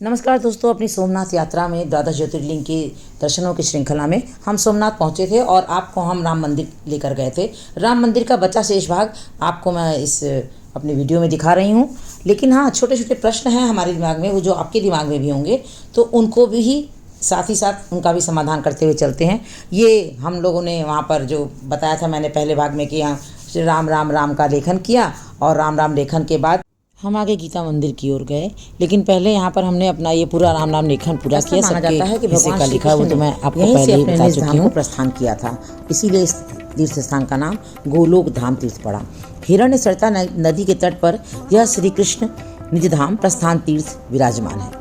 नमस्कार दोस्तों, अपनी सोमनाथ यात्रा में द्वादश ज्योतिर्लिंग के दर्शनों की श्रृंखला में हम सोमनाथ पहुंचे थे और आपको हम राम मंदिर लेकर गए थे। राम मंदिर का बचा शेष भाग आपको मैं इस अपनी वीडियो में दिखा रही हूं। लेकिन हाँ, छोटे छोटे प्रश्न हैं हमारे दिमाग में, वो जो आपके दिमाग में भी होंगे, तो उनको भी साथ ही साथ उनका भी समाधान करते हुए चलते हैं। ये हम लोगों ने वहाँ पर जो बताया था मैंने पहले भाग में कि यहाँ श्री राम राम राम का लेखन किया और राम राम लेखन के बाद हम आगे गीता मंदिर की ओर गए। लेकिन पहले यहाँ पर हमने अपना ये पूरा राम राम लेखन पूरा किया। माना जाता है कि भगवान का लिखा है वो तो मैं आपको पहले ही बता चुकी हूँ। प्रस्थान किया था, इसीलिए इस तीर्थ स्थान का नाम गोलोक धाम तीर्थ पड़ा। हिरण्यसरिता नदी के तट पर यह श्री कृष्ण निज धाम प्रस्थान तीर्थ विराजमान है।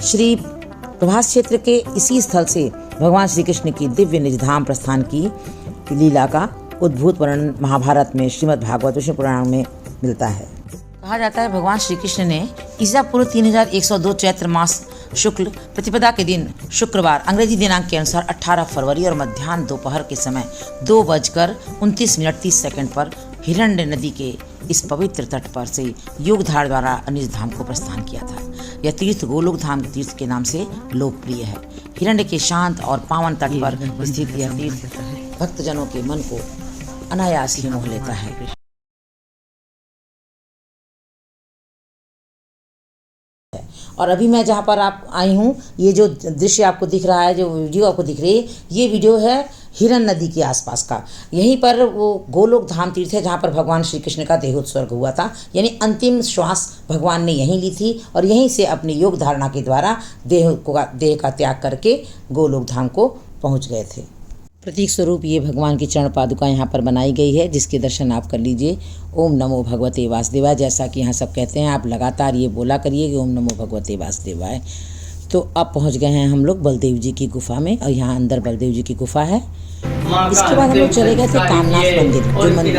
श्री प्रभास क्षेत्र के इसी स्थल से भगवान श्री कृष्ण की दिव्य निज धाम प्रस्थान की लीला का उद्भूत वर्णन महाभारत में श्रीमद् भागवत विष्णु पुराण में मिलता है। कहा जाता है भगवान श्री कृष्ण ने ईसा पूर्व 3102 चैत्र मास शुक्ल प्रतिपदा के दिन शुक्रवार अंग्रेजी दिनांक के अनुसार 18 फरवरी और मध्याह्न दोपहर के समय 2:29 पर हिरण्य नदी के इस पवित्र तट पर से योगधार द्वारा निज धाम को प्रस्थान किया था। यह तीर्थ गोलोक धाम तीर्थ के नाम से लोकप्रिय है। हिरण्य के शांत और पावन तट पर स्थित यह तीर्थ भक्तजनों के मन को अनायास ही मोह लेता है। और अभी मैं जहाँ पर आप आई हूँ, ये जो दृश्य आपको दिख रहा है, जो वीडियो आपको दिख रही है, ये वीडियो है हिरण्य नदी के आसपास का। यहीं पर वो गोलोक धाम तीर्थ है जहाँ पर भगवान श्री कृष्ण का देहोत्सर्ग हुआ था। यानी अंतिम श्वास भगवान ने यहीं ली थी और यहीं से अपनी योग धारणा के द्वारा देह का त्याग करके गोलोक धाम को पहुँच गए थे। प्रतीक स्वरूप ये भगवान की चरण पादुका यहाँ पर बनाई गई है, जिसके दर्शन आप कर लीजिए। ओम नमो भगवते वासुदेवाय, जैसा कि यहाँ सब कहते हैं, आप लगातार ये बोला करिए कि ओम नमो भगवते वासुदेवाय। तो अब पहुँच गए हैं हम लोग बलदेव जी की गुफा में और यहाँ अंदर बलदेव जी की गुफा है। इसके बाद हम लोग चले गए थे कामनाथ मंदिर, जो मंदिर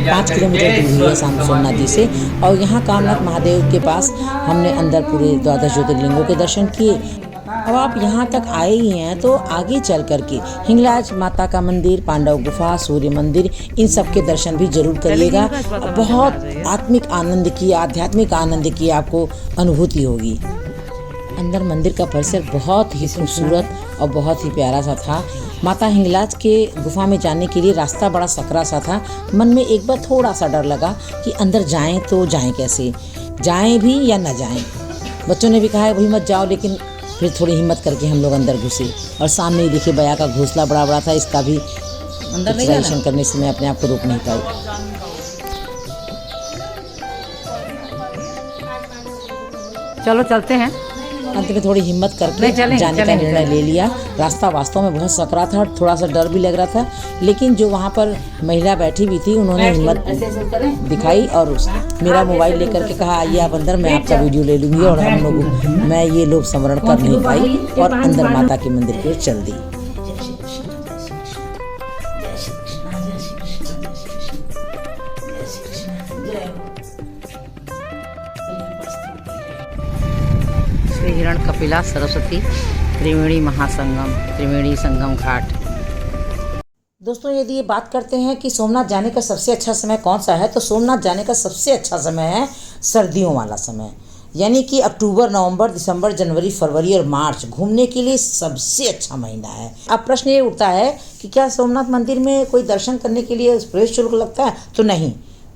5 किलोमीटर दूर है सोमनाथ जी से। और यहाँ कामनाथ महादेव के पास हमने अंदर पूरे द्वादश ज्योतिर्लिंगों के दर्शन किए। अब आप यहाँ तक आए ही हैं तो आगे चल करके हिंगलाज माता का मंदिर, पांडव गुफा, सूर्य मंदिर, इन सब के दर्शन भी जरूर करिएगा। बहुत आत्मिक आनंद की, आध्यात्मिक आनंद की आपको अनुभूति होगी। अंदर मंदिर का परिसर बहुत ही खूबसूरत और बहुत ही प्यारा सा था। माता हिंगलाज के गुफा में जाने के लिए रास्ता बड़ा सकरा सा था। मन में एक बार थोड़ा सा डर लगा कि अंदर जाएं तो जाएं कैसे, जाएं भी या न जाएं। बच्चों ने भी कहा है वही मत जाओ, लेकिन फिर थोड़ी हिम्मत करके हम लोग अंदर घुसे। और सामने ही देखिए बया का घोंसला बड़ा बड़ा था, इसका भी दर्शन करने से मैं अपने आप को रोक नहीं पाई। चलो चलते हैं। अंत में थोड़ी हिम्मत करके जाने का निर्णय ले लिया। रास्ता वास्तव में बहुत सकरा था, थोड़ा सा डर भी लग रहा था, लेकिन जो वहाँ पर महिला बैठी हुई थी उन्होंने हिम्मत दिखाई और मेरा मोबाइल लेकर के कहा आइए आप अंदर, मैं आपका वीडियो ले लूँगी। और हम लोग मैं ये लोग स्मरण कर नहीं पाई और अंदर माता के मंदिर की ओर चल दी। हिरण कपिला सरस्वती त्रिवेणी महासंगम, त्रिवेणी संगम घाट। दोस्तों, यदि ये बात करते हैं कि सोमनाथ जाने का सबसे अच्छा समय कौन सा है, तो सोमनाथ जाने का सबसे अच्छा समय है सर्दियों वाला समय। यानी कि अक्टूबर, नवंबर, दिसंबर, जनवरी, फरवरी और मार्च घूमने के लिए सबसे अच्छा महीना है। अब प्रश्न ये उठता है कि क्या सोमनाथ मंदिर में कोई दर्शन करने के लिए प्रवेश शुल्क लगता है? तो नहीं,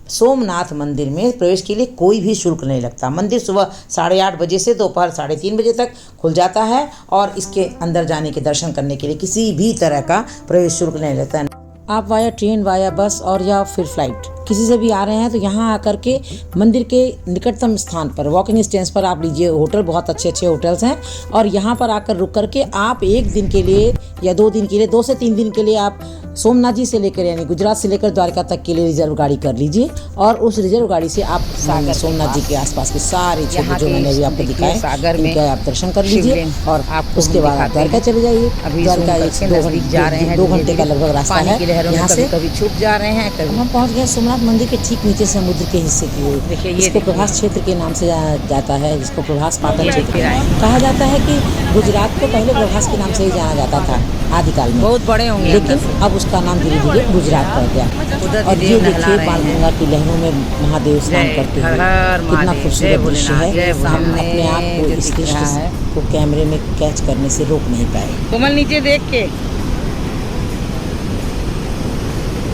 सोमनाथ मंदिर में प्रवेश के लिए कोई भी शुल्क नहीं लगता। मंदिर सुबह 8:30 बजे से दोपहर 3:30 बजे तक खुल जाता है और इसके अंदर जाने के दर्शन करने के लिए किसी भी तरह का प्रवेश शुल्क नहीं लगता है। आप वाया ट्रेन, वाया बस और या फिर फ्लाइट किसी से भी आ रहे हैं तो यहाँ आकर के मंदिर के निकटतम स्थान पर वॉकिंग स्टैंड पर आप लीजिए। होटल बहुत अच्छे अच्छे होटल्स हैं और यहाँ पर आकर रुक करके आप 1 दिन के लिए या 2 दिन के लिए, 2 से 3 दिन के लिए आप सोमनाथ जी से लेकर यानी गुजरात से लेकर द्वारका तक के लिए रिजर्व गाड़ी कर लीजिए और उस रिजर्व गाड़ी से आप सोमनाथ जी के आसपास के सारे क्षेत्र जो मैंने अभी आपको दिखाए सागर में आप दर्शन कर लीजिए और आप उसके बाद आप द्वारका चले जाइए। द्वारका 2 घंटे का लगभग रास्ता है। यहाँ से कभी छूट जा रहे हैं, कभी हम पहुँच गए सोमनाथ बैद्यनाथ मंदिर के ठीक नीचे समुद्र के हिस्से की ओर देखिए, ये इसको देखिए। प्रभास क्षेत्र के नाम से जाना जाता है, जिसको प्रभास पाटन ये क्षेत्र देखिए। कहा जाता है कि गुजरात को पहले प्रभास के नाम से ही जाना जाता था आदिकाल में, बहुत बड़े होंगे लेकिन अंदर से। अब उसका नाम धीरे धीरे गुजरात पड़ गया। उधर और भी ये देव नहला देखिए रहे हैं। बाणगंगा की लहरों में महादेव स्नान जय करते हर हुए हर कितना महादेव, खूबसूरत जय दृश्य भोलेनाथ, जय है। हम भोलेनाथ। अपने आप को जो इस दिख दृश्य रहा है। को कैमरे में कैच करने से रोक नहीं पाए। कोमल नीचे देख के,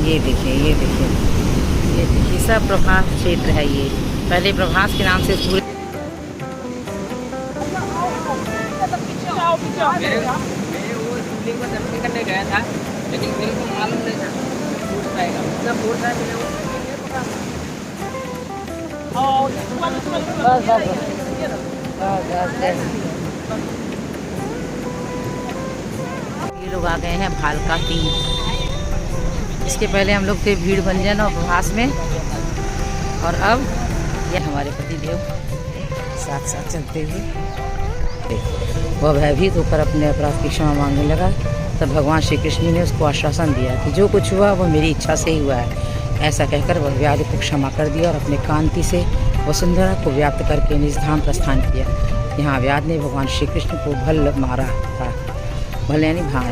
ये देखिए, ये देखिए, ये देखिए, सब प्रभास क्षेत्र है। ये पहले प्रभास के नाम से पूरे मैं वो शिवलिंग को दर्शन करने गया था, लेकिन मेरे को मालूम नहीं था फूट पाएगा, इतना फूट है मेरे को। ये लोग आ गए हैं भालका तीर्थ। इसके पहले हम लोग थे भीड़ भंजन और प्रभास में, और अब ये हमारे पति देव साथ साथ चलते हुए वह भयभीत होकर अपने अपराध की क्षमा मांगने लगा। तब भगवान श्री कृष्ण ने उसको आश्वासन दिया कि जो कुछ हुआ वह मेरी इच्छा से ही हुआ है। ऐसा कहकर वह व्याधि को क्षमा कर दिया और अपने कांति से वसुंधरा को व्याप्त करके निज धाम प्रस्थान किया। यहाँ व्याध ने भगवान श्री कृष्ण को भल मारा था, भल यानी भाण,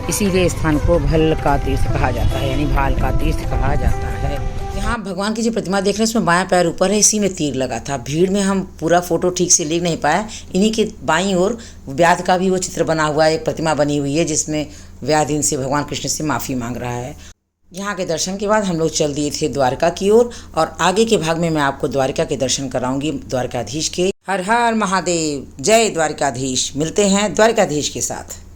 इसीलिए इस स्थान को भल का तीर्थ कहा जाता है, यानी भाल का तीर्थ कहा जाता है। यहाँ भगवान की जो प्रतिमा देख रहे हैं उसमें बायां पैर ऊपर है, इसी में तीर लगा था। भीड़ में हम पूरा फोटो ठीक से ले नहीं पाए। इन्हीं के बाईं ओर व्याध का भी वो चित्र बना हुआ है, एक प्रतिमा बनी हुई है जिसमें व्याध इनसे भगवान कृष्ण से माफ़ी मांग रहा है। यहाँ के दर्शन के बाद हम लोग चल दिए थे द्वारका की ओर, और आगे के भाग में मैं आपको द्वारका के दर्शन कराऊंगी, द्वारकाधीश के। हर हर महादेव, जय द्वारकाधीश। मिलते हैं द्वारकाधीश के साथ।